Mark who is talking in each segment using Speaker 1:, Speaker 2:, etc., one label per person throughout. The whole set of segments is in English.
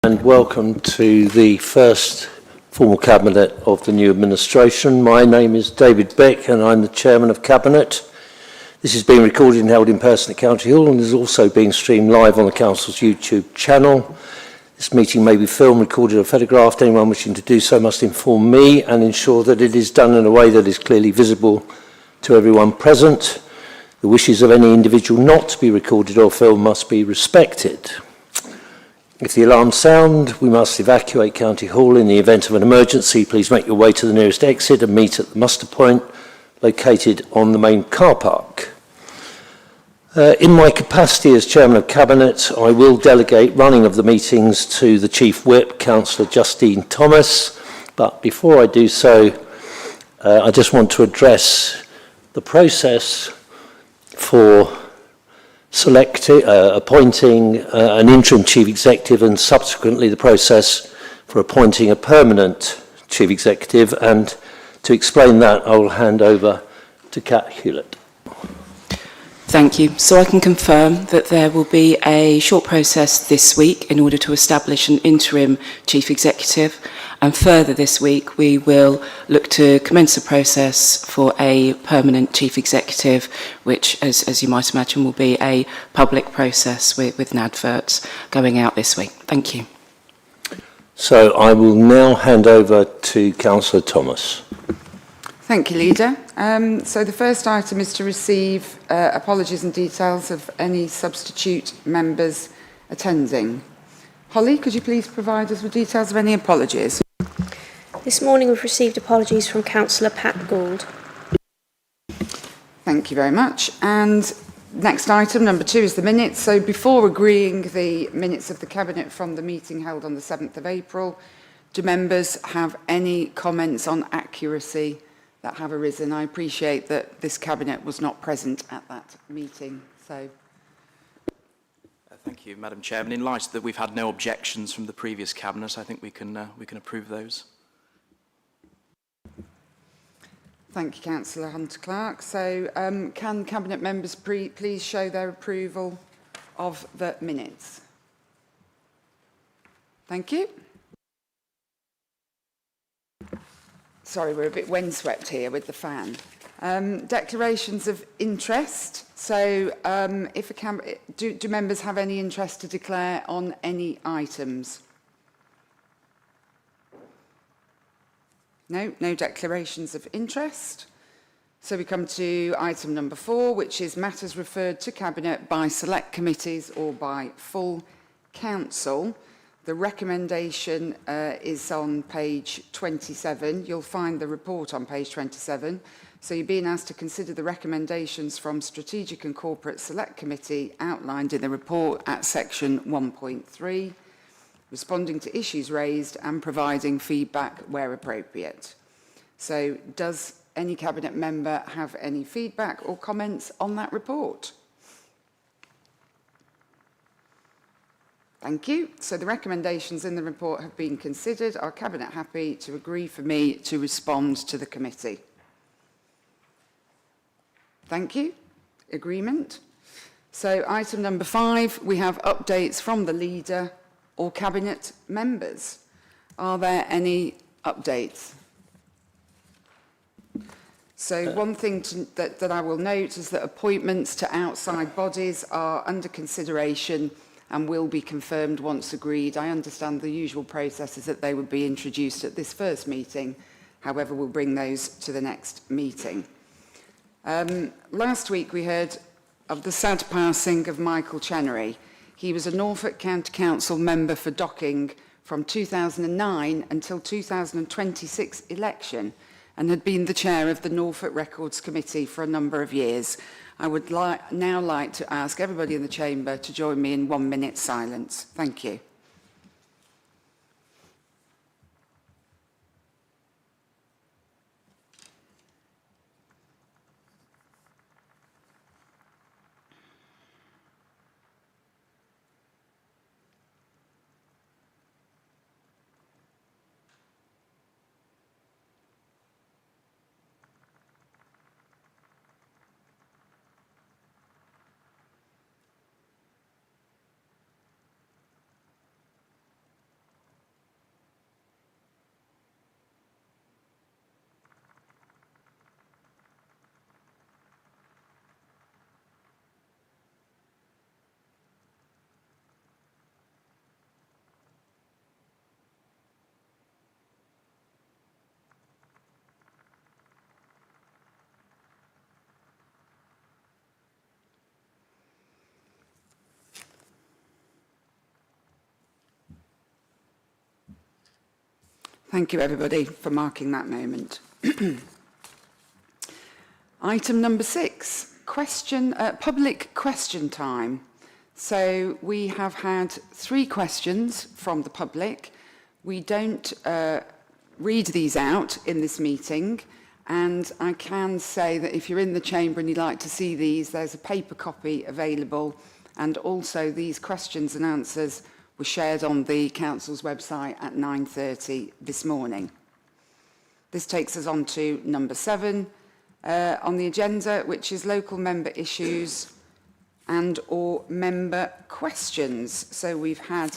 Speaker 1: And welcome to the first formal Cabinet of the new administration. My name is David Beck and I'm the Chairman of Cabinet. This is being recorded and held in person at County Hall and is also being streamed live on the Council's YouTube channel. This meeting may be filmed, recorded or photographed. Anyone wishing to do so must inform me and ensure that it is done in a way that is clearly visible to everyone present. The wishes of any individual not to be recorded or filmed must be respected. If the alarms sound, we must evacuate County Hall. In the event of an emergency, please make your way to the nearest exit and meet at the muster point located on the main car park. In my capacity as Chairman of Cabinet, I will delegate running of the meetings to the Chief Whip, Councillor Justine Thomas. But before I do so, I just want to address the process for appointing an interim chief executive and subsequently the process for appointing a permanent chief executive. And to explain that, I will hand over to Kat Hewlett.
Speaker 2: Thank you. So I can confirm that there will be a short process this week in order to establish an interim chief executive, and further this week we will look to commence the process for a permanent chief executive, which, as you might imagine, will be a public process with an advert going out this week. Thank you.
Speaker 1: So I will now hand over to Councillor Thomas.
Speaker 3: Thank you, Leader. So the first item is to receive apologies and details of any substitute members attending. Holly, could you please provide us with details of any apologies?
Speaker 4: This morning we've received apologies from Councillor Pat Gould.
Speaker 3: Thank you very much. And next item, number 2, is the minutes. So before agreeing the minutes of the Cabinet from the meeting held on the 7th of April, do members have any comments on accuracy that have arisen? I appreciate that this Cabinet was not present at that meeting. So,
Speaker 5: thank you, Madam Chairman. In light that we've had no objections from the previous Cabinet, I think we can approve those.
Speaker 3: Thank you, Councillor Hunter-Clark. So, can Cabinet members please show their approval of the minutes? Thank you. Sorry, we're a bit windswept here with the fan. Declarations of interest. So, do members have any interest to declare on any items? No declarations of interest. So we come to item number 4, which is matters referred to Cabinet by select committees or by full council. The recommendation is on page 27. You'll find the report on page 27. So you're being asked to consider the recommendations from Strategic and Corporate Select Committee outlined in the report at section 1.3, responding to issues raised and providing feedback where appropriate. So does any Cabinet member have any feedback or comments on that report? Thank you. So the recommendations in the report have been considered. Are Cabinet happy to agree for me to respond to the committee? Thank you. Agreement. So item number 5, we have updates from the Leader or Cabinet members. Are there any updates? So one thing that I will note is that appointments to outside bodies are under consideration and will be confirmed once agreed. I understand the usual process is that they would be introduced at this first meeting. However, we'll bring those to the next meeting. Last week we heard of the sad passing of Michael Chenery. He was a Norfolk County Council member for Docking from 2009 until 2026 election and had been the chair of the Norfolk Records Committee for a number of years. I would now like to ask everybody in the chamber to join me in 1 minute silence. Thank you. Thank you, everybody, for marking that moment. Item number 6, public question time. So we have had 3 questions from the public. We don't read these out in this meeting, and I can say that if you're in the chamber and you'd like to see these, there's a paper copy available, and also these questions and answers were shared on the council's website at 9:30 this morning. This takes us on to number 7 on the agenda, which is local member issues and or member questions. So we've had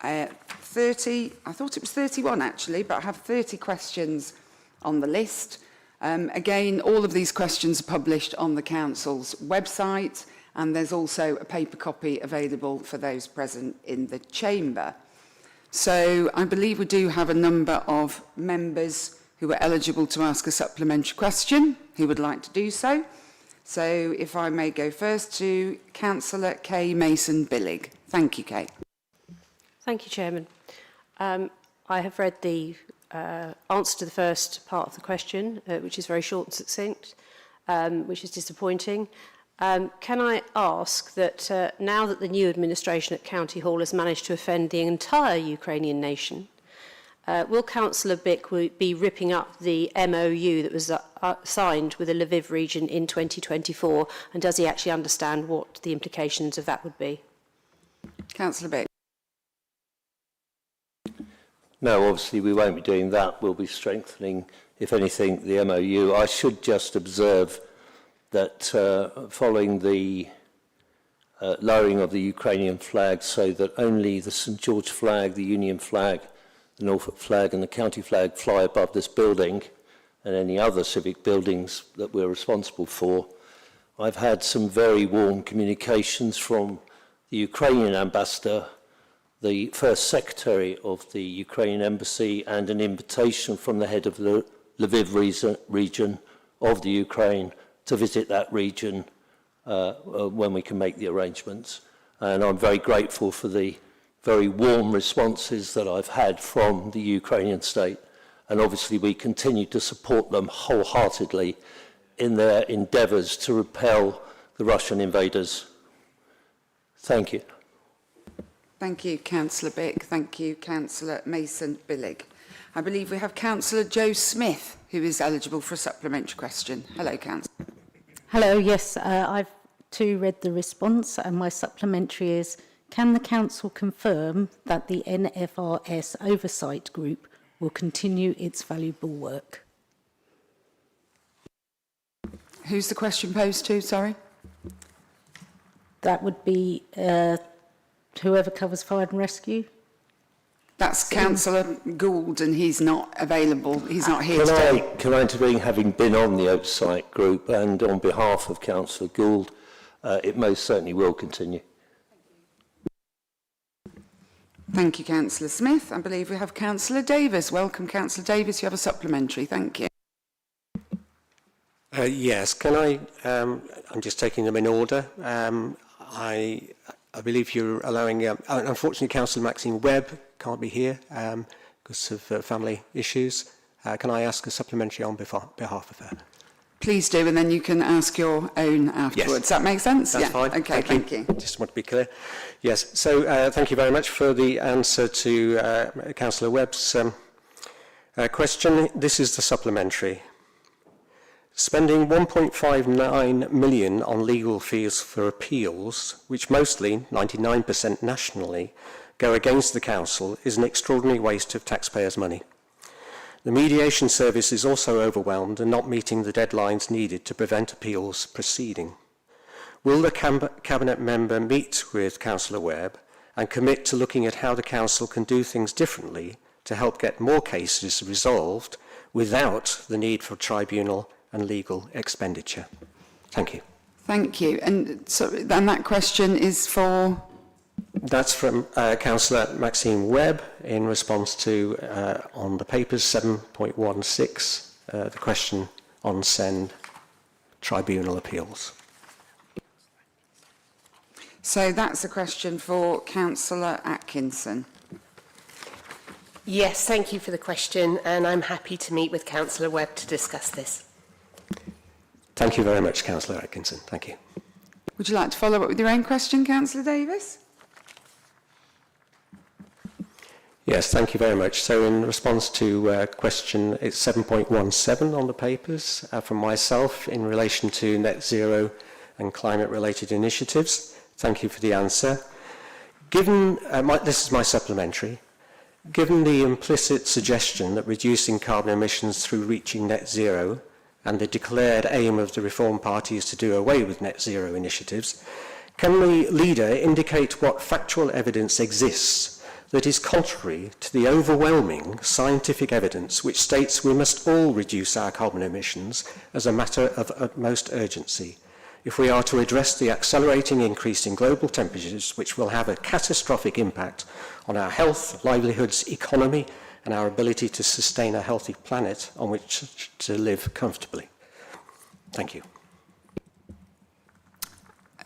Speaker 3: 30, I thought it was 31 actually, but I have 30 questions on the list. Again, all of these questions are published on the council's website, and there's also a paper copy available for those present in the chamber. So I believe we do have a number of members who are eligible to ask a supplementary question who would like to do so. So if I may go first to Councillor Kay Mason-Billig. Thank you, Kay.
Speaker 4: Thank you, Chairman. I have read the answer to the first part of the question, which is very short and succinct, which is disappointing. Can I ask that now that the new administration at County Hall has managed to offend the entire Ukrainian nation, will Councillor Bick be ripping up the MOU that was signed with the Lviv region in 2024, and does he actually understand what the implications of that would be?
Speaker 3: Councillor Bick.
Speaker 1: No, obviously we won't be doing that. We'll be strengthening, if anything, the MOU. I should just observe that following the lowering of the Ukrainian flag so that only the St George flag, the Union flag, the Norfolk flag and the county flag fly above this building and any other civic buildings that we're responsible for, I've had some very warm communications from the Ukrainian ambassador, the first secretary of the Ukrainian embassy, and an invitation from the head of the Lviv region of the Ukraine to visit that region when we can make the arrangements. And I'm very grateful for the very warm responses that I've had from the Ukrainian state. And obviously we continue to support them wholeheartedly in their endeavours to repel the Russian invaders. Thank you.
Speaker 3: Thank you, Councillor Bick. Thank you, Councillor Mason-Billig. I believe we have Councillor Joe Smith, who is eligible for a supplementary question. Hello, Councillor.
Speaker 6: Hello, yes, I've too read the response, and my supplementary is, can the Council confirm that the NFRS Oversight Group will continue its valuable work?
Speaker 3: Who's the question posed to, sorry?
Speaker 6: That would be whoever covers fire and rescue.
Speaker 3: That's Councillor Gould, and he's not available. He's not here today.
Speaker 1: Can I intervene, having been on the oversight group, and on behalf of Councillor Gould, it most certainly will continue.
Speaker 3: Thank you, Councillor Smith. I believe we have Councillor Davis. Welcome, Councillor Davis. You have a supplementary. Thank you.
Speaker 7: Yes, can I, I'm just taking them in order. I believe you're allowing, unfortunately Councillor Maxine Webb can't be here because of family issues. Can I ask a supplementary on behalf of her?
Speaker 3: Please do, and then you can ask your own afterwards.
Speaker 7: Yes.
Speaker 3: Does that make sense?
Speaker 7: That's fine.
Speaker 3: Okay, thank you.
Speaker 7: Just want to be clear. Yes, so thank you very much for the answer to Councillor Webb's question. This is the supplementary. Spending 1.59 million on legal fees for appeals, which mostly, 99% nationally, go against the council, is an extraordinary waste of taxpayers' money. The mediation service is also overwhelmed and not meeting the deadlines needed to prevent appeals proceeding. Will the Cabinet member meet with Councillor Webb and commit to looking at how the council can do things differently to help get more cases resolved without the need for tribunal and legal expenditure? Thank you.
Speaker 3: Thank you. And so then that question is for?
Speaker 7: That's from Councillor Maxine Webb in response to, on the papers, 7.16, the question on send tribunal appeals.
Speaker 3: So that's a question for Councillor Atkinson.
Speaker 8: Yes, thank you for the question, and I'm happy to meet with Councillor Webb to discuss this.
Speaker 7: Thank you very much, Councillor Atkinson. Thank you.
Speaker 3: Would you like to follow up with your own question, Councillor Davis?
Speaker 7: Yes, thank you very much. So in response to question, it's 7.17 on the papers from myself in relation to net zero and climate-related initiatives. Thank you for the answer. Given, this is my supplementary, given the implicit suggestion that reducing carbon emissions through reaching net zero and the declared aim of the Reform Party is to do away with net zero initiatives, can the leader indicate what factual evidence exists that is contrary to the overwhelming scientific evidence which states we must all reduce our carbon emissions as a matter of utmost urgency if we are to address the accelerating increase in global temperatures, which will have a catastrophic impact on our health, livelihoods, economy, and our ability to sustain a healthy planet on which to live comfortably? Thank you.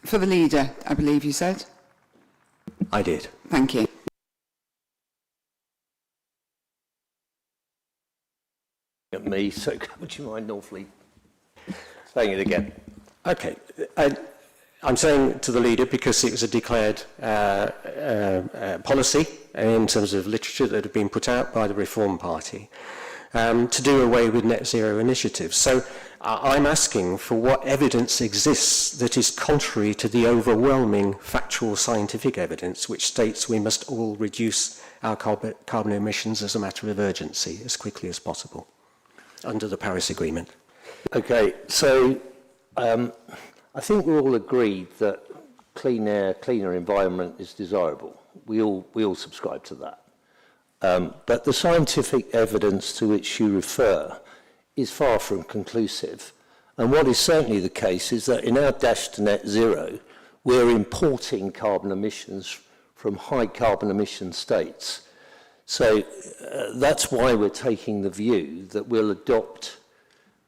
Speaker 3: For the leader, I believe you said.
Speaker 7: I did.
Speaker 3: Thank you.
Speaker 1: At me, so would you mind awfully saying it again?
Speaker 7: Okay. I'm saying to the leader because it was a declared policy in terms of literature that had been put out by the Reform Party to do away with net zero initiatives. So I'm asking for what evidence exists that is contrary to the overwhelming factual scientific evidence which states we must all reduce our carbon emissions as a matter of urgency as quickly as possible under the Paris Agreement.
Speaker 1: Okay, so I think we're all agreed that clean air, cleaner environment is desirable. We all subscribe to that. But the scientific evidence to which you refer is far from conclusive. And what is certainly the case is that in our dash to net zero, we're importing carbon emissions from high carbon emission states. So that's why we're taking the view that we'll adopt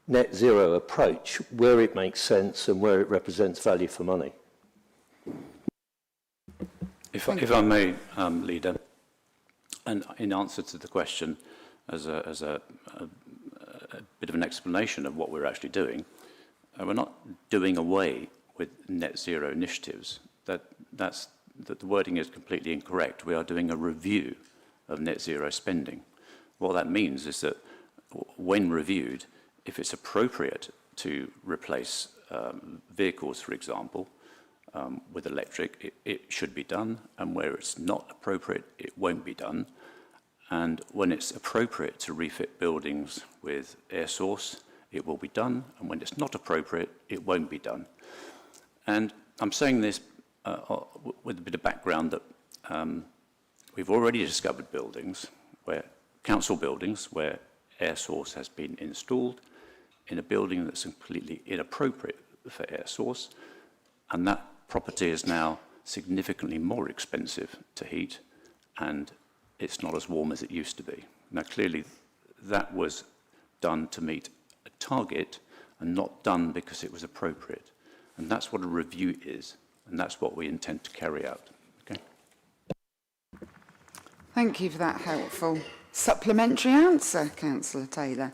Speaker 1: net zero approach where it makes sense and where it represents value for money.
Speaker 9: If I may, Leader, and in answer to the question, as a bit of an explanation of what we're actually doing, we're not doing away with net zero initiatives. The wording is completely incorrect. We are doing a review of net zero spending. What that means is that when reviewed, if it's appropriate to replace vehicles, for example, with electric, it should be done, and where it's not appropriate, it won't be done. And when it's appropriate to refit buildings with air source, it will be done, and when it's not appropriate, it won't be done. And I'm saying this with a bit of background that we've already discovered buildings, council buildings, where air source has been installed in a building that's completely inappropriate for air source, and that property is now significantly more expensive to heat, and it's not as warm as it used to be. Now, clearly, that was done to meet a target and not done because it was appropriate. And that's what a review is, and that's what we intend to carry out. Okay?
Speaker 3: Thank you for that helpful supplementary answer, Councillor Taylor.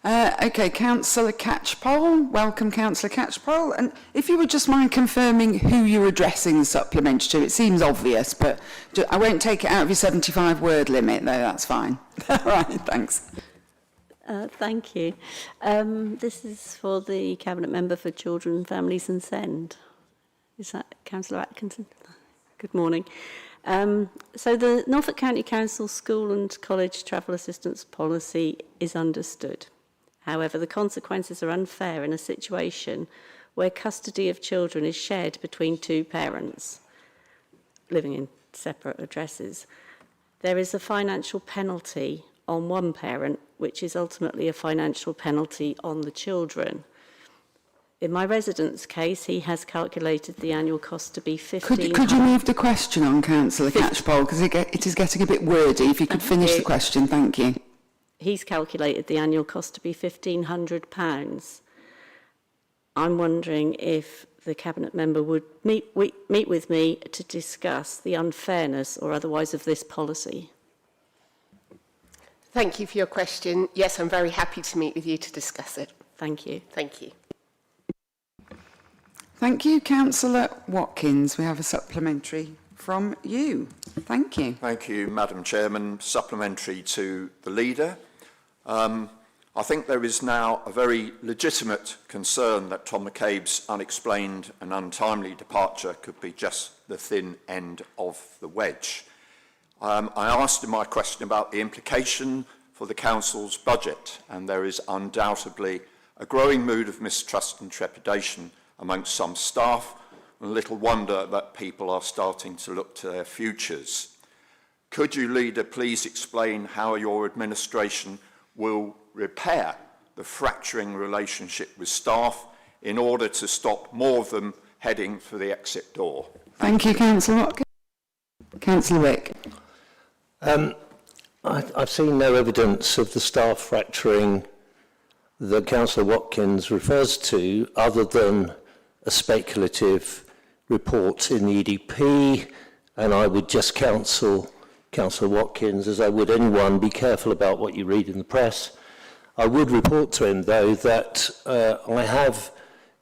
Speaker 3: Okay, Councillor Catchpole. Welcome, Councillor Catchpole. And if you would just mind confirming who you're addressing the supplementary to. It seems obvious, but I won't take it out of your 75-word limit, though. That's fine. All right, thanks.
Speaker 10: Thank you. This is for the Cabinet Member for Children, Families and SEND. Is that Councillor Atkinson? Good morning. So the Norfolk County Council School and College Travel Assistance Policy is understood. However, the consequences are unfair in a situation where custody of children is shared between two parents living in separate addresses. There is a financial penalty on one parent, which is ultimately a financial penalty on the children. In my resident's case, he has calculated the annual cost to be £1,500.
Speaker 3: Could you move the question on, Councillor Catchpole, because it is getting a bit wordy. If you could finish the question, thank you.
Speaker 10: He's calculated the annual cost to be £1,500. I'm wondering if the Cabinet Member would meet with me to discuss the unfairness or otherwise of this policy.
Speaker 8: Thank you for your question. Yes, I'm very happy to meet with you to discuss it.
Speaker 10: Thank you.
Speaker 8: Thank you.
Speaker 3: Thank you, Councillor Watkins. We have a supplementary from you. Thank you.
Speaker 11: Thank you, Madam Chairman. Supplementary to the leader. I think there is now a very legitimate concern that Tom McCabe's unexplained and untimely departure could be just the thin end of the wedge. I asked in my question about the implication for the Council's budget, and there is undoubtedly a growing mood of mistrust and trepidation amongst some staff, and little wonder that people are starting to look to their futures. Could you, Leader, please explain how your administration will repair the fracturing relationship with staff in order to stop more of them heading for the exit door?
Speaker 3: Thank you, Councillor Watkins. Councillor Wick.
Speaker 1: I've seen no evidence of the staff fracturing that Councillor Watkins refers to, other than a speculative report in the EDP, and I would just counsel Councillor Watkins, as I would anyone, be careful about what you read in the press. I would report to him, though, that I have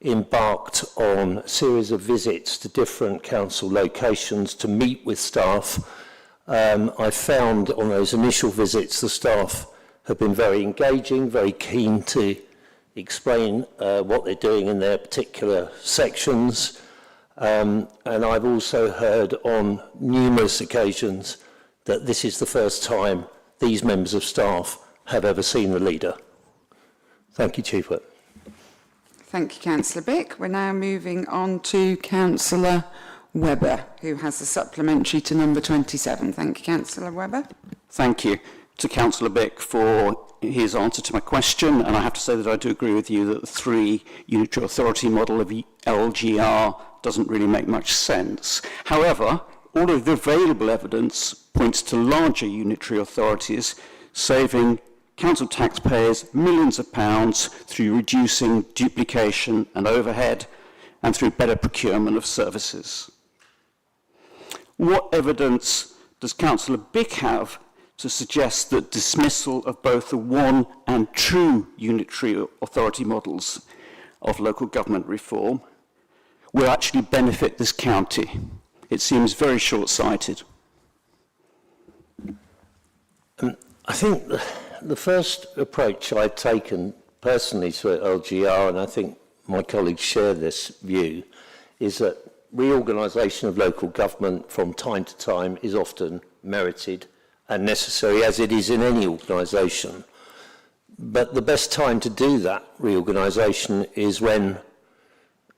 Speaker 1: embarked on a series of visits to different council locations to meet with staff. I found on those initial visits the staff have been very engaging, very keen to explain what they're doing in their particular sections. And I've also heard on numerous occasions that this is the first time these members of staff have ever seen the leader. Thank you, Chief Whip.
Speaker 3: Thank you, Councillor Bick. We're now moving on to Councillor Webber, who has a supplementary to number 27. Thank you, Councillor Webber.
Speaker 12: Thank you to Councillor Bick for his answer to my question, and I have to say that I do agree with you that the three unitary authority model of LGR doesn't really make much sense. However, all of the available evidence points to larger unitary authorities saving council taxpayers millions of pounds through reducing duplication and overhead and through better procurement of services. What evidence does Councillor Bick have to suggest that dismissal of both the one and true unitary authority models of local government reform will actually benefit this county? It seems very short-sighted.
Speaker 1: I think the first approach I've taken personally to LGR, and I think my colleagues share this view, is that reorganisation of local government from time to time is often merited and necessary, as it is in any organisation. But the best time to do that reorganisation is when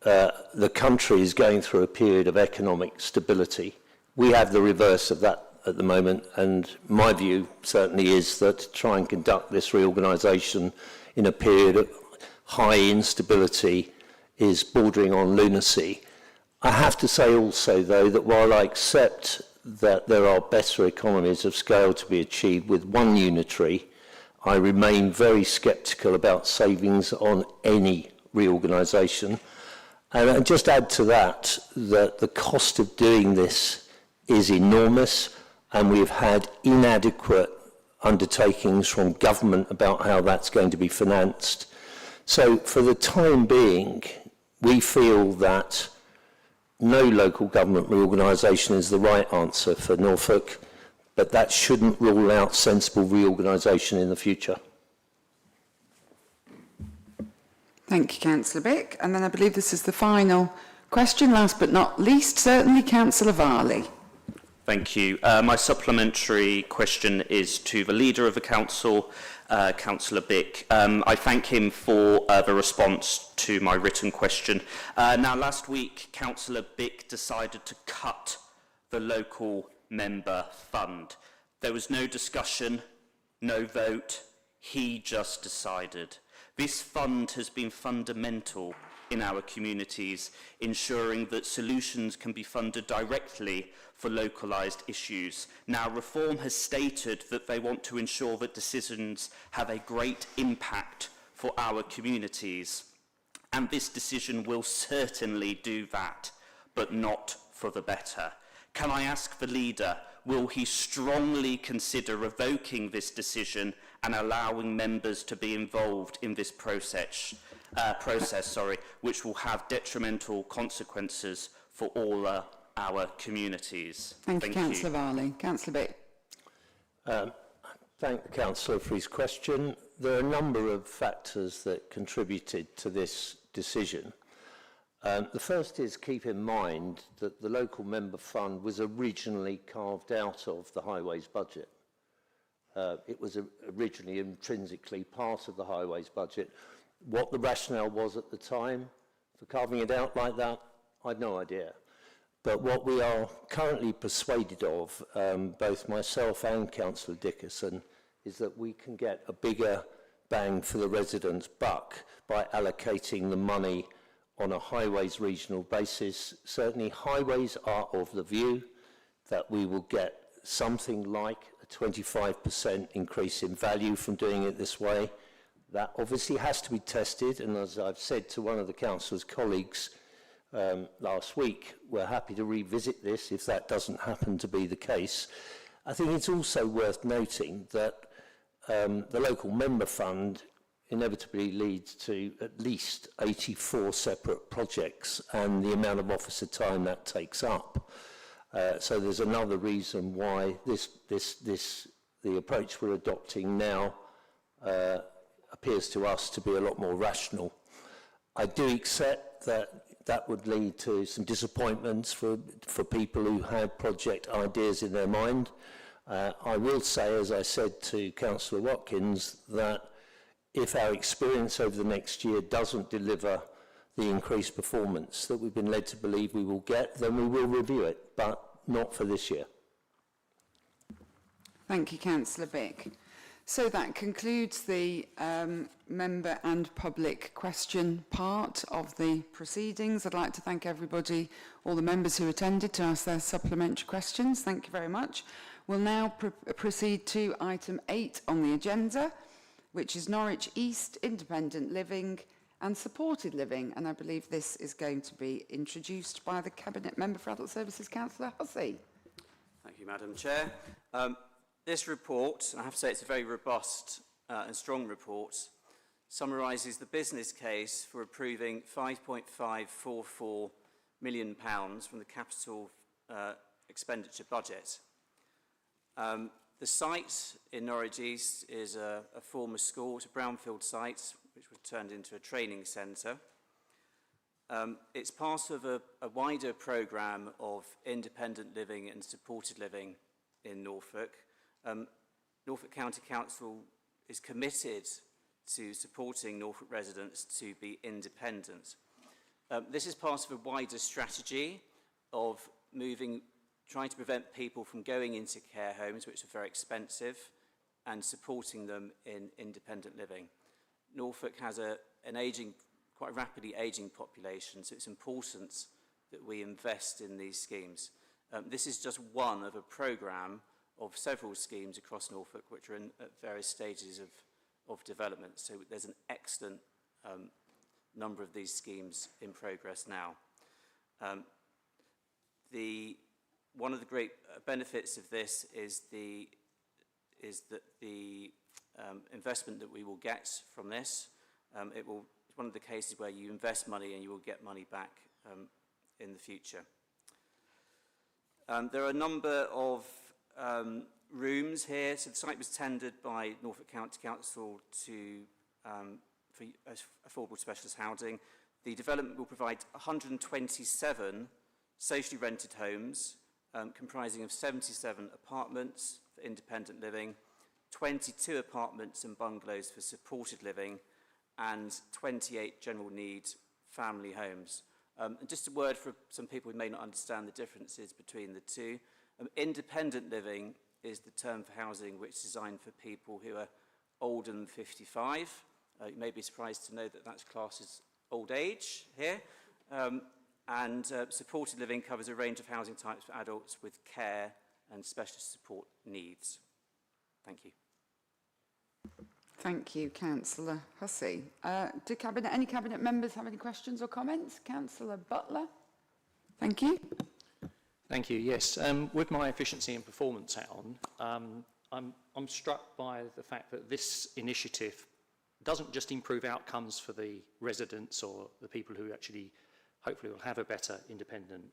Speaker 1: the country is going through a period of economic stability. We have the reverse of that at the moment, and my view certainly is that to try and conduct this reorganisation in a period of high instability is bordering on lunacy. I have to say also, though, that while I accept that there are better economies of scale to be achieved with one unitary, I remain very sceptical about savings on any reorganisation. And I'd just add to that that the cost of doing this is enormous, and we've had inadequate undertakings from government about how that's going to be financed. So for the time being, we feel that no local government reorganisation is the right answer for Norfolk, but that shouldn't rule out sensible reorganisation in the future.
Speaker 3: Thank you, Councillor Bick. And then I believe this is the final question, last but not least, certainly Councillor Varley.
Speaker 13: Thank you. My supplementary question is to the Leader of the Council, Councillor Bick. I thank him for the response to my written question. Now, last week, Councillor Bick decided to cut the local member fund. There was no discussion, no vote. He just decided. This fund has been fundamental in our communities, ensuring that solutions can be funded directly for localised issues. Now, Reform has stated that they want to ensure that decisions have a great impact for our communities, and this decision will certainly do that, but not for the better. Can I ask the Leader will he strongly consider revoking this decision and allowing members to be involved in this process, which will have detrimental consequences for all our communities?
Speaker 3: Thank you, Councillor Varley. Councillor Bick.
Speaker 1: Thank the councillor for his question. There are a number of factors that contributed to this decision. The first is keep in mind that the local member fund was originally carved out of the highways budget. It was originally intrinsically part of the highways budget. What the rationale was at the time for carving it out like that, I had no idea. But what we are currently persuaded of, both myself and Councillor Dickerson, is that we can get a bigger bang for the residents' buck by allocating the money on a highways regional basis. Certainly highways are of the view that we will get something like a 25% increase in value from doing it this way. That obviously has to be tested, and as I've said to one of the councillor's colleagues last week, we're happy to revisit this if that doesn't happen to be the case. I think it's also worth noting that the local member fund inevitably leads to at least 84 separate projects and the amount of officer time that takes up. So there's another reason why the approach we're adopting now appears to us to be a lot more rational. I do accept that that would lead to some disappointments for people who have project ideas in their mind. I will say, as I said to Councillor Watkins, that if our experience over the next year doesn't deliver the increased performance that we've been led to believe we will get, then we will review it, but not for this year.
Speaker 3: Thank you, Councillor Bick. So that concludes the member and public question part of the proceedings. I'd like to thank everybody, all the members who attended to ask their supplementary questions. Thank you very much. We'll now proceed to item 8 on the agenda, which is Norwich East Independent Living and Supported Living. And I believe this is going to be introduced by the Cabinet Member for Adult Services, Councillor Hussey.
Speaker 14: Thank you, Madam Chair. This report, and I have to say it's a very robust and strong report, summarises the business case for approving £5.544 million from the capital expenditure budget. The site in Norwich East is a former school. It's a brownfield site which was turned into a training centre. It's part of a wider programme of independent living and supported living in Norfolk. Norfolk County Council is committed to supporting Norfolk residents to be independent. This is part of a wider strategy of trying to prevent people from going into care homes, which are very expensive, and supporting them in independent living. Norfolk has quite rapidly ageing population, so it's important that we invest in these schemes. This is just one of a programme of several schemes across Norfolk which are at various stages of development. So there's an excellent number of these schemes in progress now. One of the great benefits of this is that the investment that we will get from this, it's one of the cases where you invest money and you will get money back in the future. There are a number of rooms here. So the site was tendered by Norfolk County Council for affordable specialist housing. The development will provide 127 socially rented homes comprising of 77 apartments for independent living, 22 apartments and bungalows for supported living, and 28 general need family homes. And just a word for some people who may not understand the differences between the two. Independent living is the term for housing which is designed for people who are older than 55. You may be surprised to know that that's classed as old age here. Supported living covers a range of housing types for adults with care and specialist support needs. Thank you.
Speaker 3: Thank you, Councillor Hussey. Do any Cabinet members have any questions or comments? Councillor Butler. Thank you.
Speaker 15: Thank you. Yes, with my efficiency and performance hat on, I'm struck by the fact that this initiative doesn't just improve outcomes for the residents or the people who actually hopefully will have a better independent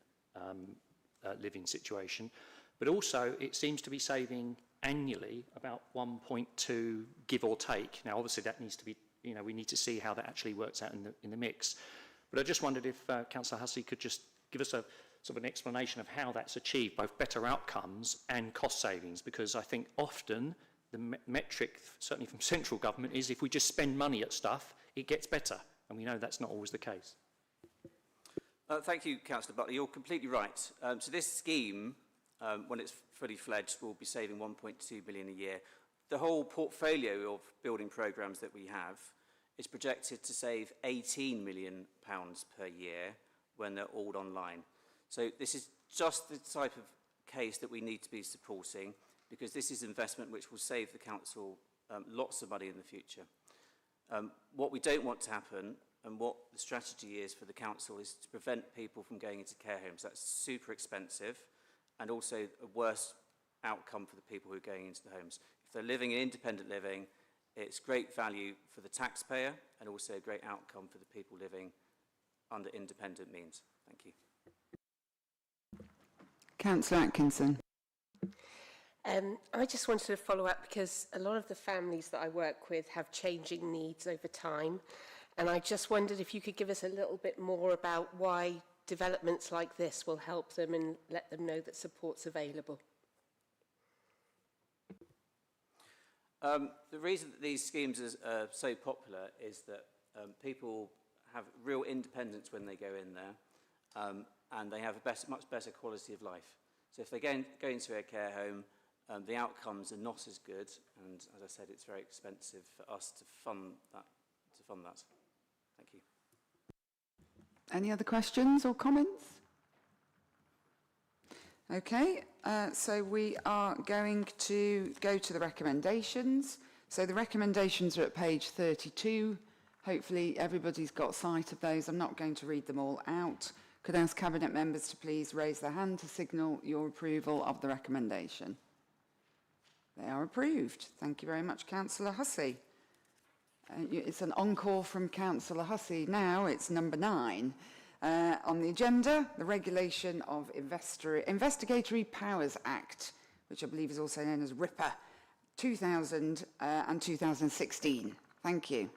Speaker 15: living situation, but also it seems to be saving annually about 1.2 give or take. Now, obviously that needs to be, you know, we need to see how that actually works out in the mix. But I just wondered if Councillor Hussey could just give us a sort of an explanation of how that's achieved, both better outcomes and cost savings, because I think often the metric, certainly from central government, is if we just spend money at stuff, it gets better. And we know that's not always the case.
Speaker 14: Thank you, Councillor Butler. You're completely right. So this scheme, when it's fully fledged, will be saving 1.2 billion a year. The whole portfolio of building programmes that we have is projected to save £18 million per year when they're all online. So this is just the type of case that we need to be supporting, because this is investment which will save the council lots of money in the future. What we don't want to happen, and what the strategy is for the council, is to prevent people from going into care homes. That's super expensive and also a worse outcome for the people who are going into the homes. If they're living in independent living, it's great value for the taxpayer and also a great outcome for the people living under independent means. Thank you.
Speaker 3: Councillor Atkinson.
Speaker 8: I just wanted to follow up because a lot of the families that I work with have changing needs over time. And I just wondered if you could give us a little bit more about why developments like this will help them and let them know that support's available.
Speaker 14: The reason that these schemes are so popular is that people have real independence when they go in there, and they have a much better quality of life. So if they go into a care home, the outcomes are not as good, and as I said, it's very expensive for us to fund that. Thank you.
Speaker 3: Any other questions or comments? Okay, so we are going to go to the recommendations. So the recommendations are at page 32. Hopefully everybody's got sight of those. I'm not going to read them all out. Could I ask Cabinet members to please raise their hand to signal your approval of the recommendation? They are approved. Thank you very much, Councillor Hussey. It's an encore from Councillor Hussey. Now it's number 9. On the agenda, the Regulation of Investigatory Powers Act, which I believe is also known as RIPA, 2000 and 2016. Thank you.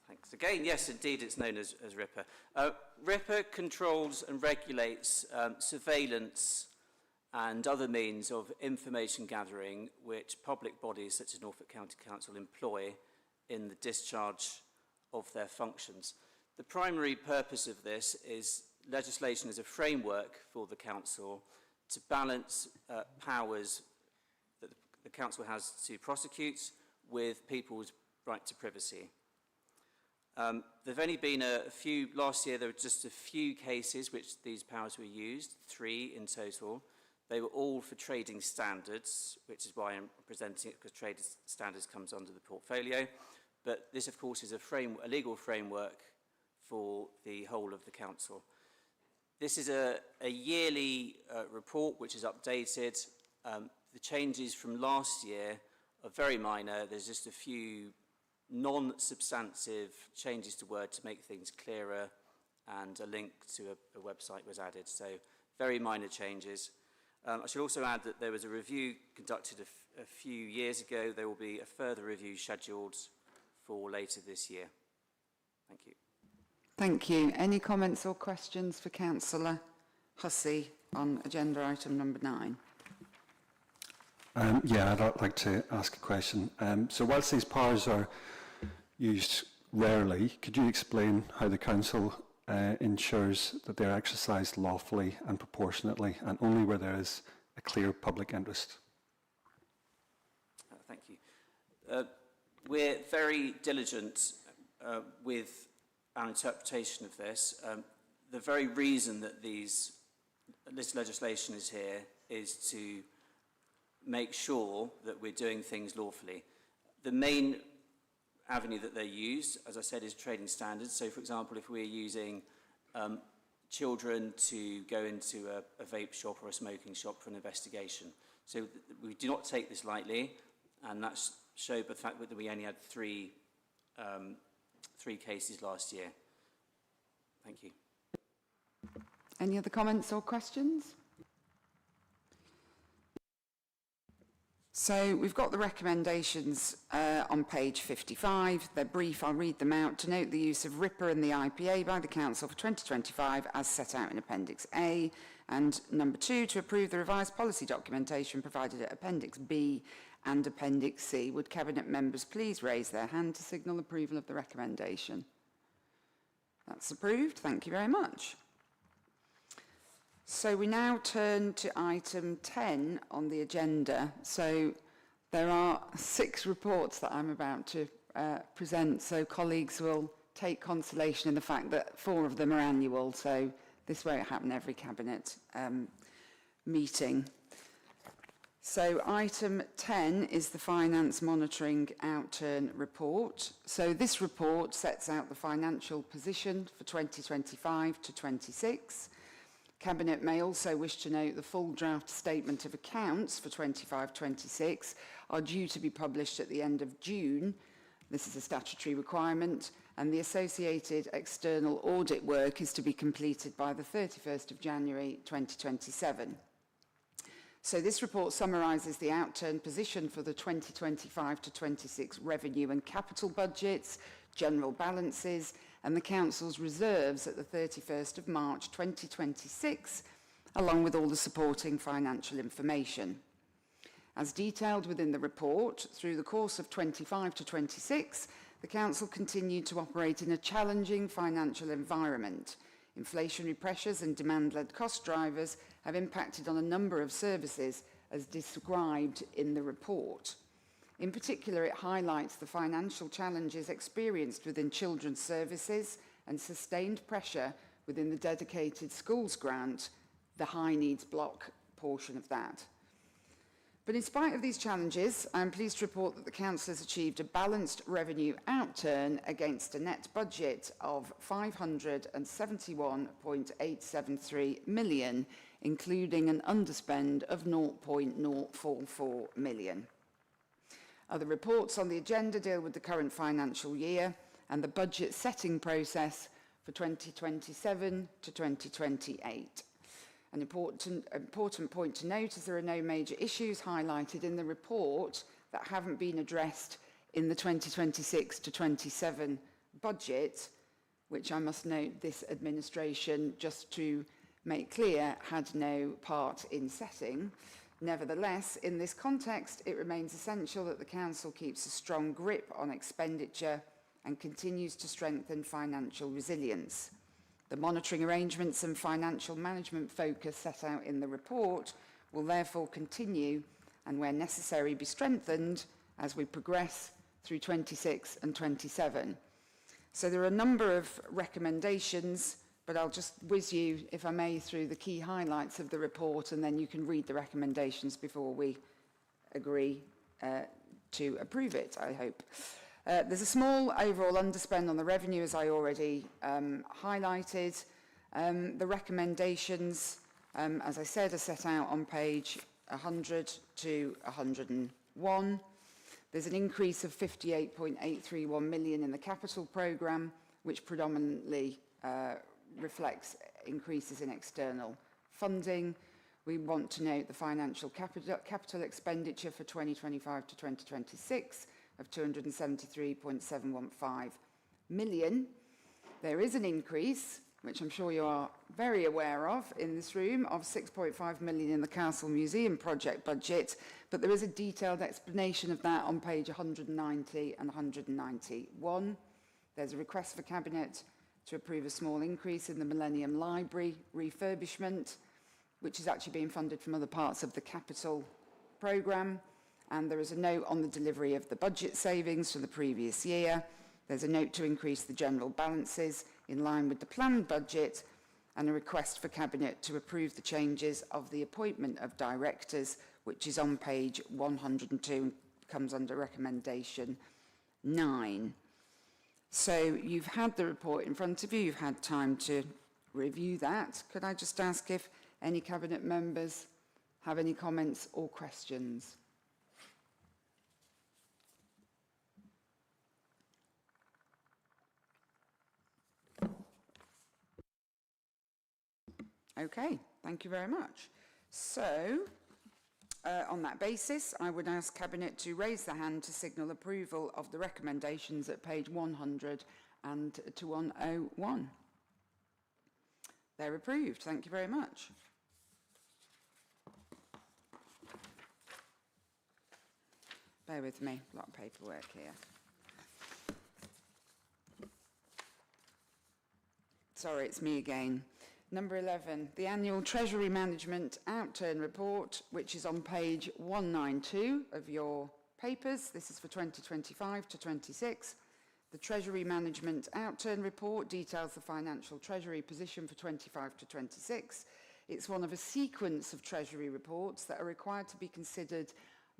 Speaker 14: Thanks again. Yes, indeed, it's known as RIPA. RIPA controls and regulates surveillance and other means of information gathering which public bodies such as Norfolk County Council employ in the discharge of their functions. The primary purpose of this is legislation as a framework for the council to balance powers that the council has to prosecute with people's right to privacy. There have only been a few, last year there were just a few cases which these powers were used, 3 in total. They were all for trading standards, which is why I'm presenting it, because trading standards comes under the portfolio. But this, of course, is a legal framework for the whole of the council. This is a yearly report which is updated. The changes from last year are very minor. There's just a few non-substantive changes to Word to make things clearer, and a link to a website was added. So very minor changes. I should also add that there was a review conducted a few years ago. There will be a further review scheduled for later this year. Thank you.
Speaker 3: Thank you. Any comments or questions for Councillor Hussey on agenda item number 9?
Speaker 16: Yeah, I'd like to ask a question. So whilst these powers are used rarely, could you explain how the council ensures that they're exercised lawfully and proportionately, and only where there is a clear public interest?
Speaker 14: Thank you. We're very diligent with our interpretation of this. The very reason that this legislation is here is to make sure that we're doing things lawfully. The main avenue that they use, as I said, is trading standards. So, for example, if we're using children to go into a vape shop or a smoking shop for an investigation. So we do not take this lightly, and that's showed by the fact that we only had three cases last year. Thank you.
Speaker 3: Any other comments or questions? So we've got the recommendations on page 55. They're brief, I'll read them out. To note the use of RIPA and the IPA by the Council for 2025 as set out in Appendix A. And number 2, to approve the revised policy documentation provided at Appendix B and Appendix C. Would Cabinet members please raise their hand to signal approval of the recommendation? That's approved. Thank you very much. So we now turn to item 10 on the agenda. So there are 6 reports that I'm about to present, so colleagues will take consolation in the fact that 4 of them are annual, so this won't happen every Cabinet meeting. So item 10 is the Finance Monitoring Outturn Report. So this report sets out the financial position for 2025 to 26. Cabinet may also wish to note the full draft statement of accounts for 25-26 are due to be published at the end of June. This is a statutory requirement, and the associated external audit work is to be completed by the 31st of January 2027. So this report summarises the outturn position for the 2025-26 revenue and capital budgets, general balances, and the Council's reserves at the 31st of March 2026, along with all the supporting financial information. As detailed within the report, through the course of 25-26, the Council continued to operate in a challenging financial environment. Inflationary pressures and demand-led cost drivers have impacted on a number of services, as described in the report. In particular, it highlights the financial challenges experienced within children's services and sustained pressure within the dedicated schools grant, the high needs block portion of that. But in spite of these challenges, I am pleased to report that the Council has achieved a balanced revenue outturn against a net budget of £571.873 million, including an underspend of £0.044 million. Other reports on the agenda deal with the current financial year and the budget setting process for 2027 to 2028. An important point to note is there are no major issues highlighted in the report that haven't been addressed in the 2026 to 27 budget, which I must note this administration, just to make clear, had no part in setting. Nevertheless, in this context, it remains essential that the Council keeps a strong grip on expenditure and continues to strengthen financial resilience. The monitoring arrangements and financial management focus set out in the report will therefore continue and, where necessary, be strengthened as we progress through 26 and 27. So there are a number of recommendations, but I'll just whiz you, if I may, through the key highlights of the report, and then you can read the recommendations before we agree to approve it, I hope. There's a small overall underspend on the revenue, as I already highlighted. The recommendations, as I said, are set out on page 100 to 101. There's an increase of 58.831 million in the capital programme, which predominantly reflects increases in external funding. We want to note the financial capital expenditure for 2025 to 2026 of 273.715 million. There is an increase, which I'm sure you are very aware of in this room, of 6.5 million in the Castle Museum project budget, but there is a detailed explanation of that on page 190 and 191. There's a request for Cabinet to approve a small increase in the Millennium Library refurbishment, which is actually being funded from other parts of the capital programme. And there is a note on the delivery of the budget savings for the previous year. There's a note to increase the general balances in line with the planned budget, and a request for Cabinet to approve the changes of the appointment of directors, which is on page 102 and comes under recommendation 9. So you've had the report in front of you, you've had time to review that. Could I just ask if any Cabinet members have any comments or questions? Okay, thank you very much. So, on that basis, I would ask Cabinet to raise the hand to signal approval of the recommendations at page 100 and to 101. They're approved. Thank you very much. Bear with me, a lot of paperwork here. Sorry, it's me again. Number 11, the annual Treasury Management Outturn Report, which is on page 192 of your papers. This is for 2025 to 26. The Treasury Management Outturn Report details the financial Treasury position for 25 to 26. It's one of a sequence of Treasury reports that are required to be considered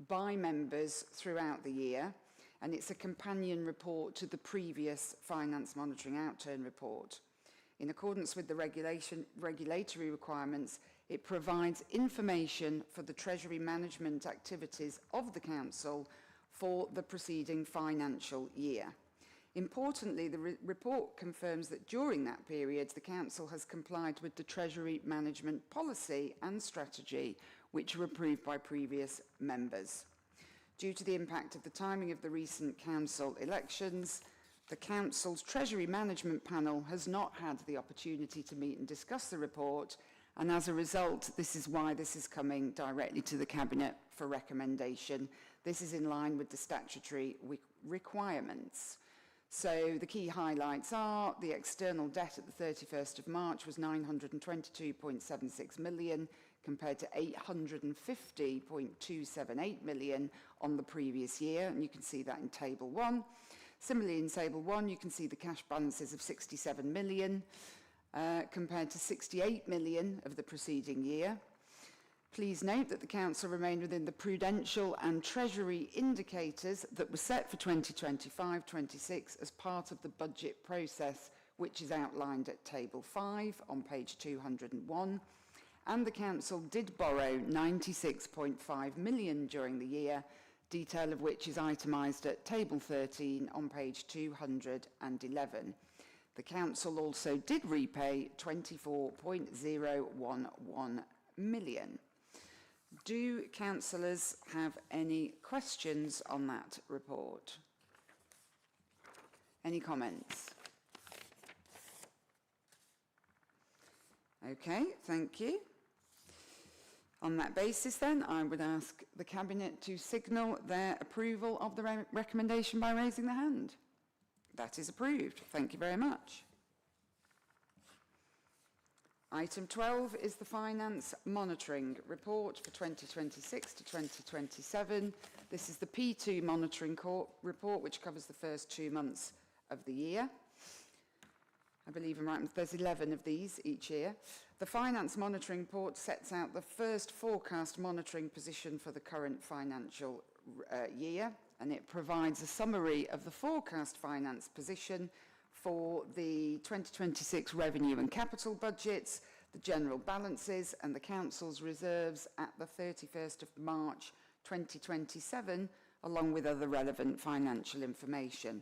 Speaker 3: by members throughout the year, and it's a companion report to the previous Finance Monitoring Outturn Report. In accordance with the regulatory requirements, it provides information for the Treasury management activities of the Council for the preceding financial year. Importantly, the report confirms that during that period, the Council has complied with the Treasury management policy and strategy, which were approved by previous members. Due to the impact of the timing of the recent Council elections, the Council's Treasury Management Panel has not had the opportunity to meet and discuss the report, and as a result, this is why this is coming directly to the Cabinet for recommendation. This is in line with the statutory requirements. So the key highlights are the external debt at the 31st of March was 922.76 million compared to 850.278 million on the previous year, and you can see that in Table 1. Similarly, in Table 1, you can see the cash balances of 67 million compared to 68 million of the preceding year. Please note that the Council remained within the prudential and Treasury indicators that were set for 2025-26 as part of the budget process, which is outlined at Table 5 on page 201. And the Council did borrow 96.5 million during the year, detail of which is itemised at Table 13 on page 211. The Council also did repay 24.011 million. Do councillors have any questions on that report? Any comments? Okay, thank you. On that basis, then, I would ask the Cabinet to signal their approval of the recommendation by raising the hand. That is approved. Thank you very much. Item 12 is the Finance Monitoring Report for 2026 to 2027. This is the P2 Monitoring Report, which covers the first 2 months of the year. I believe I'm right, there's 11 of these each year. The Finance Monitoring Report sets out the first forecast monitoring position for the current financial year, and it provides a summary of the forecast finance position for the 2026 revenue and capital budgets, the general balances and the Council's reserves at the 31st of March 2027, along with other relevant financial information.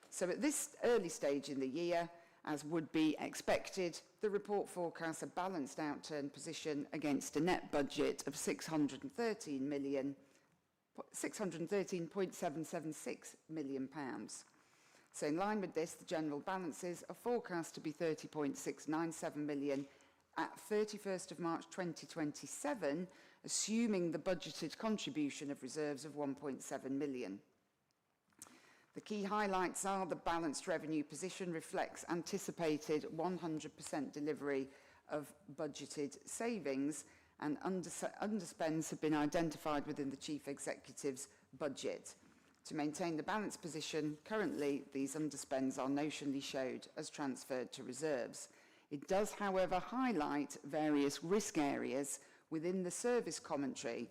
Speaker 3: So at this early stage in the year, as would be expected, the report forecasts a balanced outturn position against a net budget of £613.776 million. So in line with this, the general balances are forecast to be 30.697 million at 31st of March 2027, assuming the budgeted contribution of reserves of 1.7 million. The key highlights are the balanced revenue position reflects anticipated 100% delivery of budgeted savings, and underspends have been identified within the Chief Executive's budget. To maintain the balanced position, currently these underspends are notionally showed as transferred to reserves. It does, however, highlight various risk areas within the service commentary,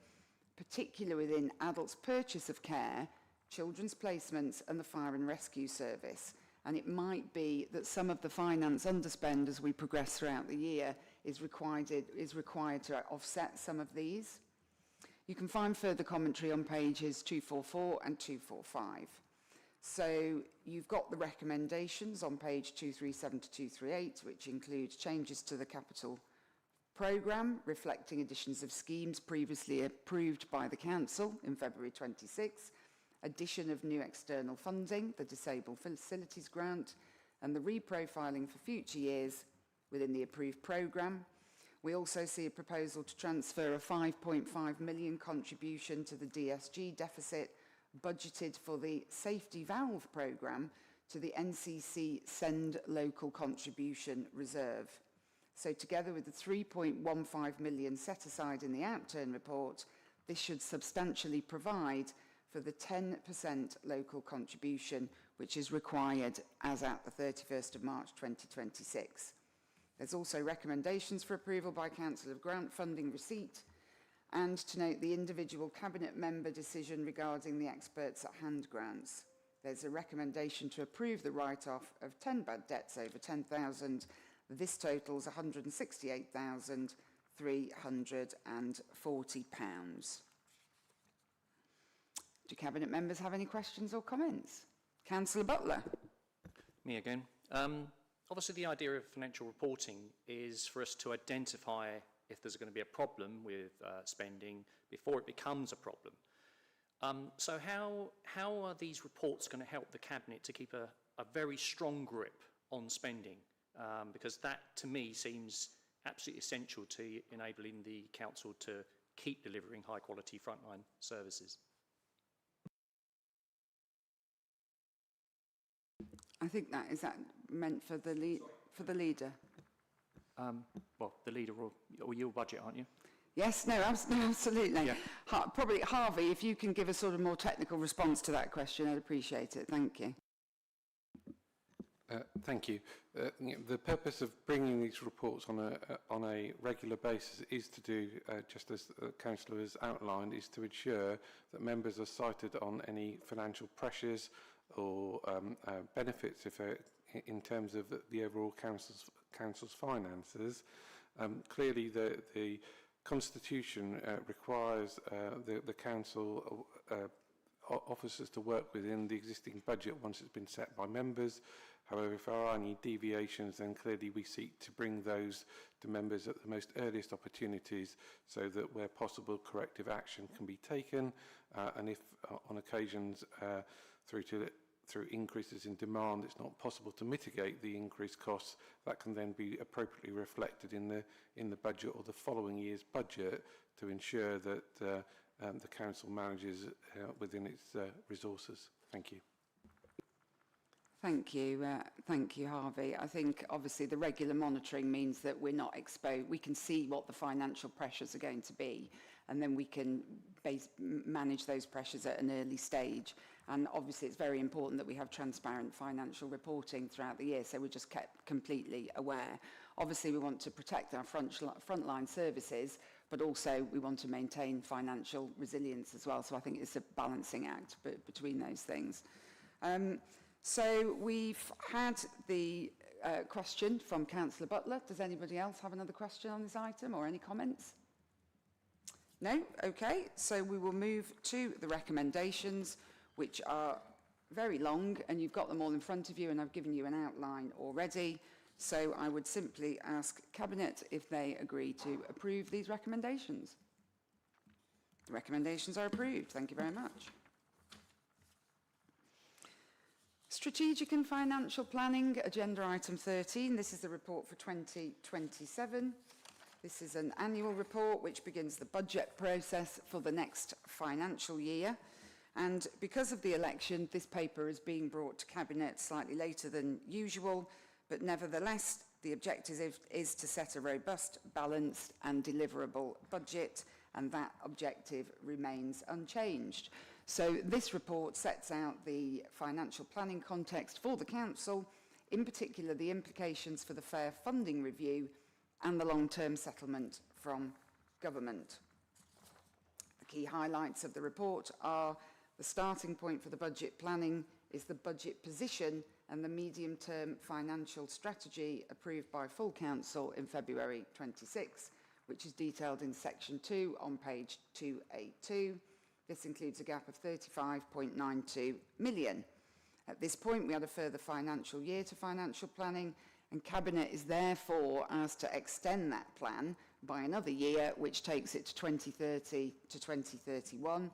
Speaker 3: particularly within adults' purchase of care, children's placements and the fire and rescue service. and it might be that some of the finance underspend as we progress throughout the year is required to offset some of these. You can find further commentary on pages 244 and 245. So you've got the recommendations on page 237 to 238, which include changes to the capital programme, reflecting additions of schemes previously approved by the Council in February 26, addition of new external funding, the Disabled Facilities Grant, and the reprofiling for future years within the approved programme. We also see a proposal to transfer a 5.5 million contribution to the DSG deficit budgeted for the Safety Valve programme to the NCC Send Local Contribution Reserve. So together with the 3.15 million set aside in the outturn report, this should substantially provide for the 10% local contribution which is required as at the 31st of March 2026. There's also recommendations for approval by Council of grant funding receipt, and to note the individual Cabinet member decision regarding the experts at hand grants. There's a recommendation to approve the write-off of 10 bad debts over 10,000. This totals £168,340. Do Cabinet members have any questions or comments? Councillor Butler.
Speaker 15: Me again. Obviously, the idea of financial reporting is for us to identify if there's going to be a problem with spending before it becomes a problem. So how are these reports going to help the Cabinet to keep a very strong grip on spending? Because that, to me, seems absolutely essential to enabling the Council to keep delivering high-quality frontline services.
Speaker 3: I think is that meant for the leader?
Speaker 15: Well, the leader or your budget, aren't you?
Speaker 3: Yes, no, absolutely.
Speaker 15: Yeah.
Speaker 3: Probably, Harvey, if you can give a sort of more technical response to that question, I'd appreciate it. Thank you.
Speaker 17: Thank you. The purpose of bringing these reports on a regular basis is to do, just as the Councillor has outlined, is to ensure that members are cited on any financial pressures or benefits in terms of the overall council's finances. Clearly, the Constitution requires the council officers to work within the existing budget once it's been set by members. However, if there are any deviations, then clearly we seek to bring those to members at the most earliest opportunities so that where possible corrective action can be taken, and if on occasions through increases in demand it's not possible to mitigate the increased costs, that can then be appropriately reflected in the budget or the following year's budget to ensure that the council manages within its resources. Thank you.
Speaker 3: Thank you, Harvey. I think obviously the regular monitoring means that we're not exposed. We can see what the financial pressures are going to be, and then we can manage those pressures at an early stage. And obviously it's very important that we have transparent financial reporting throughout the year, so we're just kept completely aware. Obviously we want to protect our frontline services, but also we want to maintain financial resilience as well. So I think it's a balancing act between those things. So we've had the question from Councillor Butler. Does anybody else have another question on this item or any comments? No? Okay. So we will move to the recommendations, which are very long, and you've got them all in front of you, and I've given you an outline already. So I would simply ask Cabinet if they agree to approve these recommendations. The recommendations are approved. Thank you very much. Strategic and financial planning, agenda item 13. This is the report for 2027. This is an annual report which begins the budget process for the next financial year. And because of the election, this paper is being brought to Cabinet slightly later than usual, but nevertheless, the objective is to set a robust, balanced and deliverable budget, and that objective remains unchanged. So this report sets out the financial planning context for the Council, in particular the implications for the fair funding review and the long-term settlement from government. The key highlights of the report are the starting point for the budget planning is the budget position and the medium-term financial strategy approved by full council in February 26, which is detailed in section 2 on page 282. This includes a gap of 35.92 million. At this point, we had a further financial year to financial planning, and Cabinet is therefore asked to extend that plan by another year, which takes it to 2030 to 2031.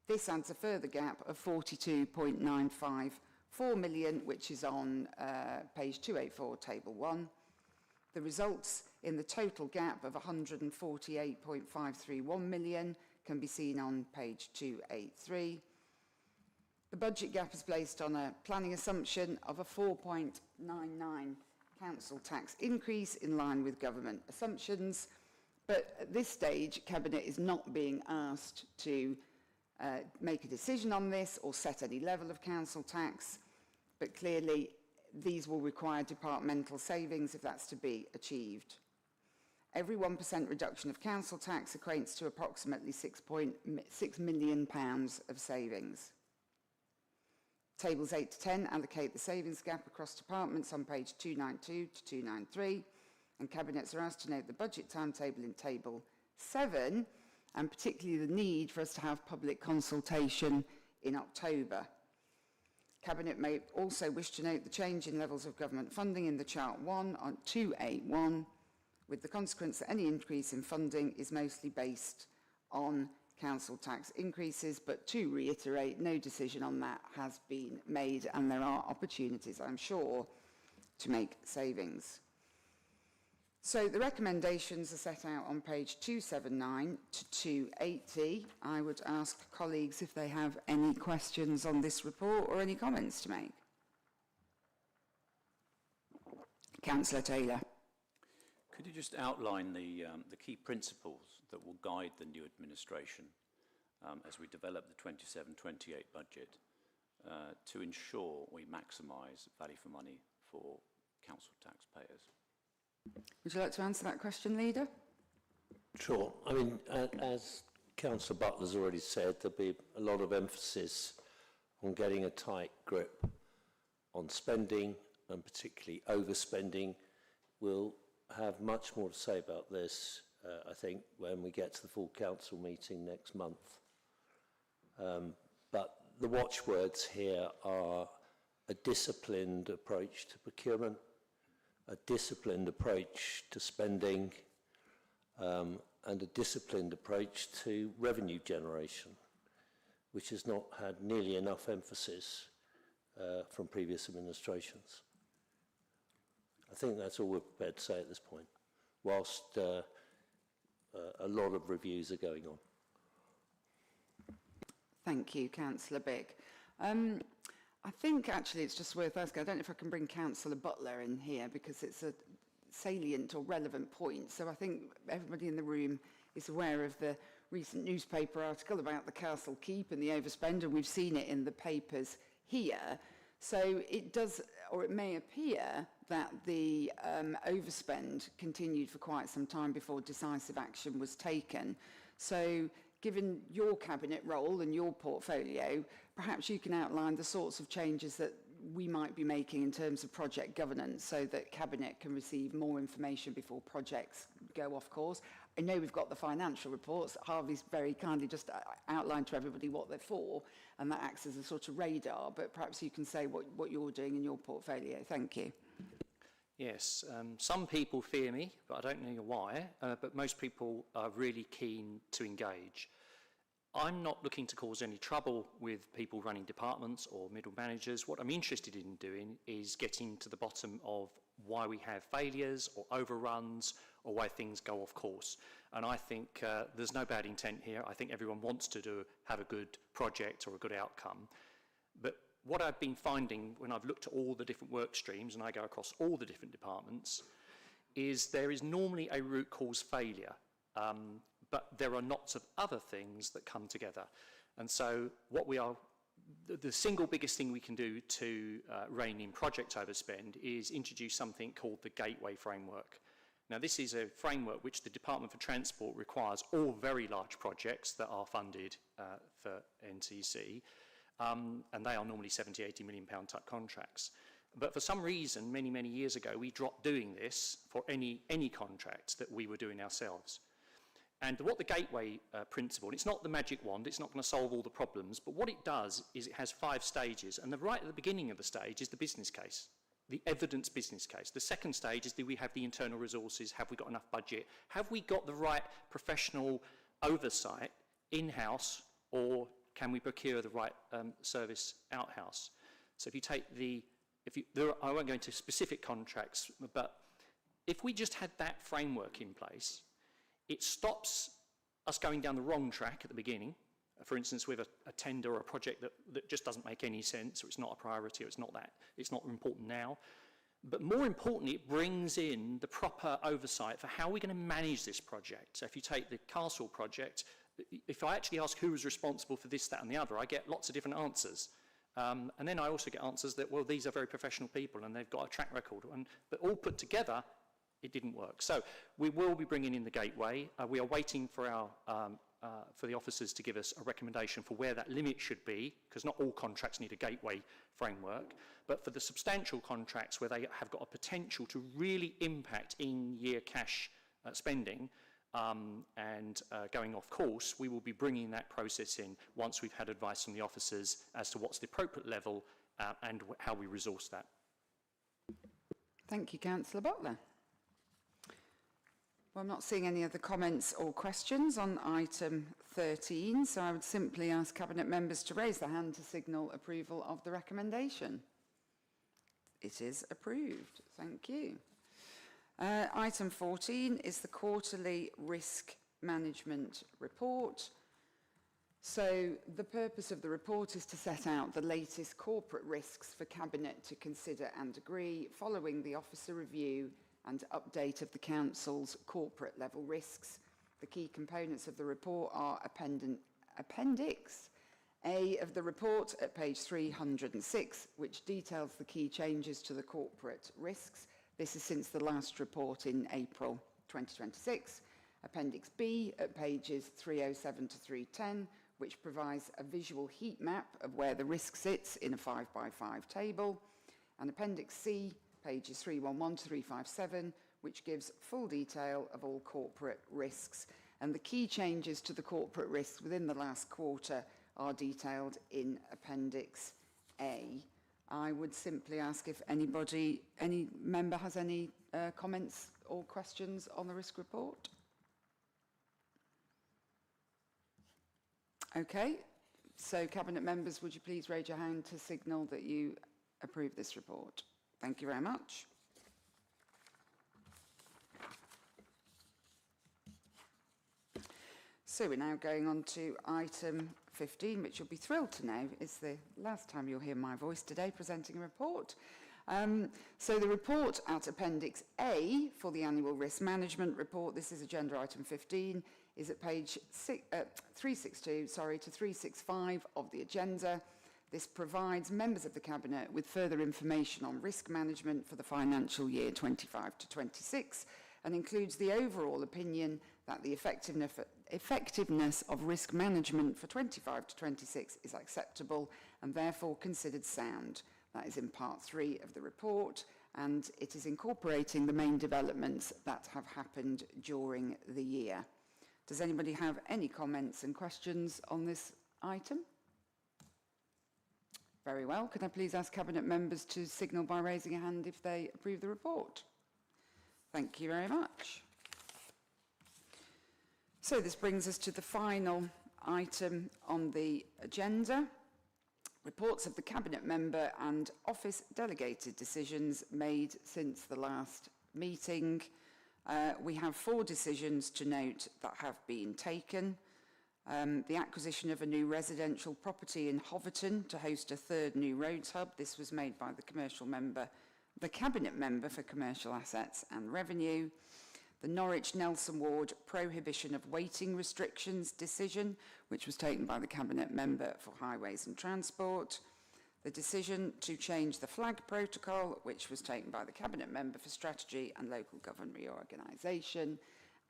Speaker 3: This adds a further gap of 42.954 million, which is on page 284, table 1. The results in the total gap of 148.531 million can be seen on page 283. The budget gap is based on a planning assumption of a 4.99 council tax increase in line with government assumptions, but at this stage, Cabinet is not being asked to make a decision on this or set any level of council tax, but clearly these will require departmental savings if that's to be achieved. Every 1% reduction of council tax equates to approximately £6 million of savings. Tables 8 to 10 allocate the savings gap across departments on page 292 to 293, and Cabinets are asked to note the budget timetable in table 7, and particularly the need for us to have public consultation in October. Cabinet may also wish to note the change in levels of government funding in the chart 1 on 281, with the consequence that any increase in funding is mostly based on council tax increases, but to reiterate, no decision on that has been made, and there are opportunities, I'm sure, to make savings. So the recommendations are set out on page 279 to 280. I would ask colleagues if they have any questions on this report or any comments to make. Councillor Taylor.
Speaker 9: Could you just outline the key principles that will guide the new administration as we develop the 27-28 budget to ensure we maximise value for money for council taxpayers?
Speaker 3: Would you like to answer that question, Leader?
Speaker 1: Sure. I mean, as Councillor Butler's already said, there'll be a lot of emphasis on getting a tight grip on spending, and particularly overspending. We'll have much more to say about this, I think, when we get to the full council meeting next month. But the watchwords here are a disciplined approach to procurement, a disciplined approach to spending, and a disciplined approach to revenue generation, which has not had nearly enough emphasis from previous administrations. I think that's all we're prepared to say at this point, whilst a lot of reviews are going on.
Speaker 3: Thank you, Councillor Bick. I think actually it's just worth asking, I don't know if I can bring Councillor Butler in here because it's a salient or relevant point. So I think everybody in the room is aware of the recent newspaper article about the Castle Keep and the overspend, and we've seen it in the papers here. So it does, or it may appear that the overspend continued for quite some time before decisive action was taken. So given your cabinet role and your portfolio, perhaps you can outline the sorts of changes that we might be making in terms of project governance so that cabinet can receive more information before projects go off course. I know we've got the financial reports. Harvey's very kindly just outlined to everybody what they're for, and that acts as a sort of radar, but perhaps you can say what you're doing in your portfolio. Thank you.
Speaker 15: Yes, some people fear me, but I don't know why, but most people are really keen to engage. I'm not looking to cause any trouble with people running departments or middle managers. What I'm interested in doing is getting to the bottom of why we have failures or overruns or why things go off course. And I think there's no bad intent here. I think everyone wants to have a good project or a good outcome. But what I've been finding when I've looked at all the different work streams, and I go across all the different departments, is there is normally a root cause failure. But there are lots of other things that come together. And so what we are, the single biggest thing we can do to rein in project overspend is introduce something called the Gateway Framework. Now, this is a framework which the Department for Transport requires all very large projects that are funded for NCC and they are normally 70, 80 million pound type contracts. But for some reason, many, many years ago, we dropped doing this for any contracts that we were doing ourselves. And what the gateway principle, and it's not the magic wand, it's not going to solve all the problems, but what it does is it has 5 stages, and right at the beginning of the stage is the business case, the evidence business case. The second stage is, do we have the internal resources? Have we got enough budget? Have we got the right professional oversight in-house, or can we procure the right service out-house? So if you take I won't go into specific contracts, but if we just had that framework in place, it stops us going down the wrong track at the beginning. For instance, with a tender or a project that just doesn't make any sense, or it's not a priority, or it's not important now. But more importantly, it brings in the proper oversight for how we're going to manage this project. So if you take the Castle project, if I actually ask who was responsible for this, that, and the other, I get lots of different answers. And then I also get answers that, well, these are very professional people and they've got a track record. But all put together, it didn't work. So we will be bringing in the gateway. We are waiting for for the officers to give us a recommendation for where that limit should be, because not all contracts need a gateway framework. But for the substantial contracts where they have got a potential to really impact in-year cash spending and going off course, we will be bringing that process in once we've had advice from the officers as to what's the appropriate level and how we resource that.
Speaker 3: Thank you, Councillor Butler. Well, I'm not seeing any other comments or questions on item 13, so I would simply ask Cabinet members to raise their hand to signal approval of the recommendation. It is approved. Thank you. Item 14 is the quarterly risk management report. So the purpose of the report is to set out the latest corporate risks for Cabinet to consider and agree following the officer review and update of the Council's corporate level risks. The key components of the report are Appendix A of the report at page 306, which details the key changes to the corporate risks. This is since the last report in April 2026. Appendix B at pages 307 to 310, which provides a visual heat map of where the risk sits in a 5x5 table. And Appendix C, pages 311 to 357, which gives full detail of all corporate risks. And the key changes to the corporate risks within the last quarter are detailed in Appendix A. I would simply ask if any member has any comments or questions on the risk report. Okay, so Cabinet members, would you please raise your hand to signal that you approve this report? Thank you very much. So we're now going on to item 15, which you'll be thrilled to know is the last time you'll hear my voice today presenting a report. So the report at Appendix A for the annual risk management report, this is agenda item 15, is at page 362 to 365 of the agenda. This provides members of the Cabinet with further information on risk management for the financial year 25 to 26 and includes the overall opinion that the effectiveness of risk management for 25 to 26 is acceptable and therefore considered sound. That is in part 3 of the report, and it is incorporating the main developments that have happened during the year. Does anybody have any comments and questions on this item? Very well. Could I please ask Cabinet members to signal by raising a hand if they approve the report? Thank you very much. So this brings us to the final item on the agenda. Reports of the Cabinet member and office delegated decisions made since the last meeting. We have 4 decisions to note that have been taken. The acquisition of a new residential property in Hoverton to host a 3rd new roads hub. This was made by the Cabinet member for Commercial Assets and Revenue. The Norwich Nelson Ward prohibition of waiting restrictions decision, which was taken by the Cabinet member for Highways and Transport. The decision to change the flag protocol, which was taken by the Cabinet member for Strategy and Local Government Reorganisation.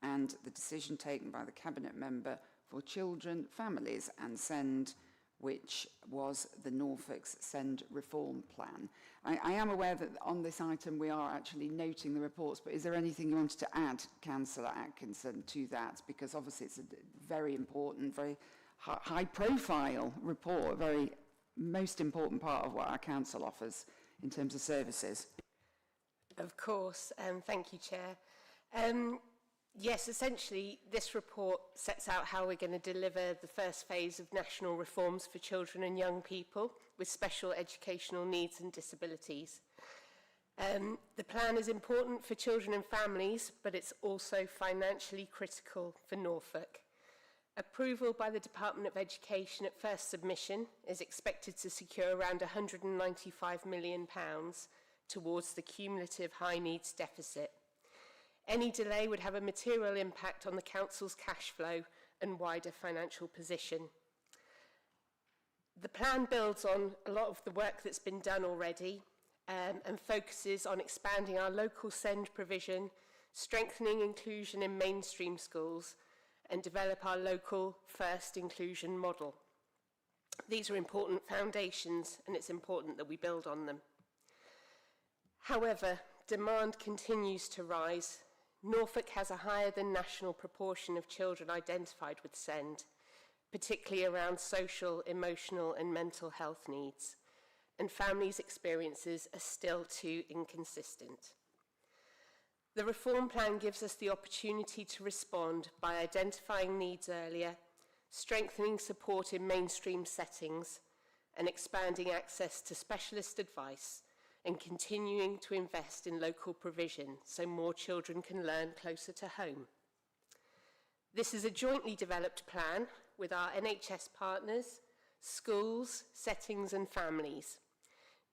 Speaker 3: And the decision taken by the Cabinet member for Children, Families and Send, which was the Norfolk's Send Reform Plan. I am aware that on this item we are actually noting the reports, but is there anything you wanted to add, Councillor Atkinson, to that? Because obviously it's a very important, very high-profile report, a very most important part of what our council offers in terms of services.
Speaker 8: Of course, thank you, Chair. Yes, essentially, this report sets out how we're going to deliver the first phase of national reforms for children and young people with special educational needs and disabilities. The plan is important for children and families, but it's also financially critical for Norfolk. Approval by the Department of Education at first submission is expected to secure around £195 million towards the cumulative high needs deficit. Any delay would have a material impact on the Council's cash flow and wider financial position. The plan builds on a lot of the work that's been done already and focuses on expanding our local SEND provision, strengthening inclusion in mainstream schools, and develop our local first inclusion model. These are important foundations, and it's important that we build on them. However, demand continues to rise. Norfolk has a higher than national proportion of children identified with SEND, particularly around social, emotional and mental health needs, and families' experiences are still too inconsistent. The reform plan gives us the opportunity to respond by identifying needs earlier, strengthening support in mainstream settings, and expanding access to specialist advice, and continuing to invest in local provision so more children can learn closer to home. This is a jointly developed plan with our NHS partners, schools, settings and families.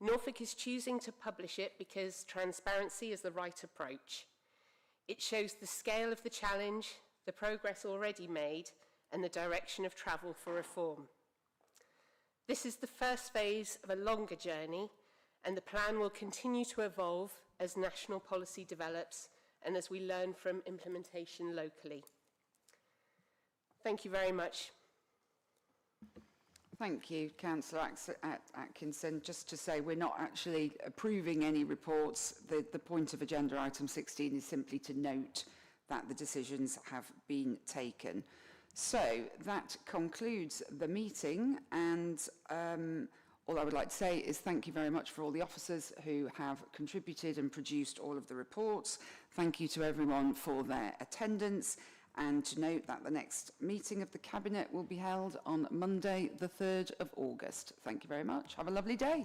Speaker 8: Norfolk is choosing to publish it because transparency is the right approach. It shows the scale of the challenge, the progress already made, and the direction of travel for reform. This is the first phase of a longer journey, and the plan will continue to evolve as national policy develops and as we learn from implementation locally. Thank you very much.
Speaker 3: Thank you, Councillor Atkinson. Just to say, we're not actually approving any reports. The point of agenda item 16 is simply to note that the decisions have been taken. So that concludes the meeting, and all I would like to say is thank you very much for all the officers who have contributed and produced all of the reports. Thank you to everyone for their attendance, and to note that the next meeting of the Cabinet will be held on Monday, the 3rd of August. Thank you very much. Have a lovely day.